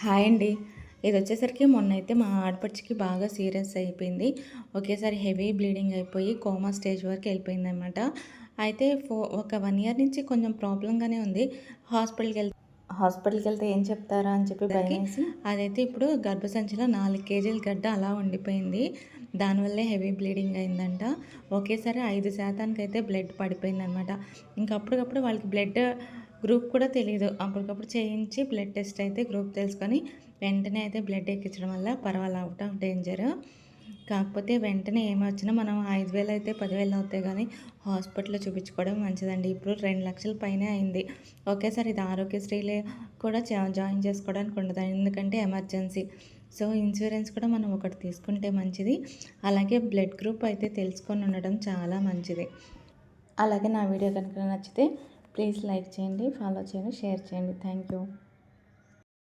Hi అండి. ఇదొచ్చేసరికి మొన్నైతే మా ఆడపడుచుకి బాగా సీరియస్ అయిపోయింది. ఒకేసారి హెవీ బ్లీడింగ్ అయిపోయి కోమా స్టేజ్ వరకు వెళ్ళిపోయిందనమాట. అయితే ఒక 1 ఇయర్ నుంచి కొంచెం ప్రాబ్లమ్‌గానే ఉంది. హాస్పిటల్‌కెళ్ హాస్పిటల్‌కెళ్తే ఏం చెప్తారా అని చెప్పి భయమేసి అదైతే ఇప్పుడు గర్భసంచిలో 4 కేజీల గడ్డ అలా ఉండిపోయింది. దానివల్లే హెవీ బ్లీడింగ్ అయిందంట. ఒకేసారి 5% అయితే బ్లడ్ పడిపోయిందనమాట. ఇంక అప్పటికప్పుడు వాళ్ళకి బ్లడ్ గ్రూప్ కూడా తెలీదు. అప్పటికప్పుడు చేయించి బ్లడ్ టెస్ట్ అయితే గ్రూప్ తెలుసుకొని వెంటనే అయితే బ్లడ్ ఎక్కించడం వల్ల పర్వాలేదు, ఔట్ ఆఫ్ డేంజర్. కాకపోతే వెంటనే ఏమొచ్చినా మనం 5,000 అయితే 10,000 అవుతాయి గానీ హాస్పిటల్‌లో చూపించుకోవడం మంచిదండి. ఇప్పుడు 2,00,000 పైనే అయింది. ఒకేసారి ఇది ఆరోగ్యశ్రీలే కూడా జాయిన్ చేసుకోవడానికి ఉండదు. ఎందుకంటే ఎమర్జెన్సీ. సో, ఇన్సూరెన్స్ కూడా మనం ఒకటి తీసుకుంటే మంచిది. అలాగే బ్లడ్ గ్రూప్ అయితే తెలుసుకొని ఉండడం చాలా మంచిది. అలాగే నా వీడియో కనుక నచ్చితే ప్లీజ్ లైక్ చేయండి, ఫాలో చేయండి, షేర్ చేయండి. Thank you.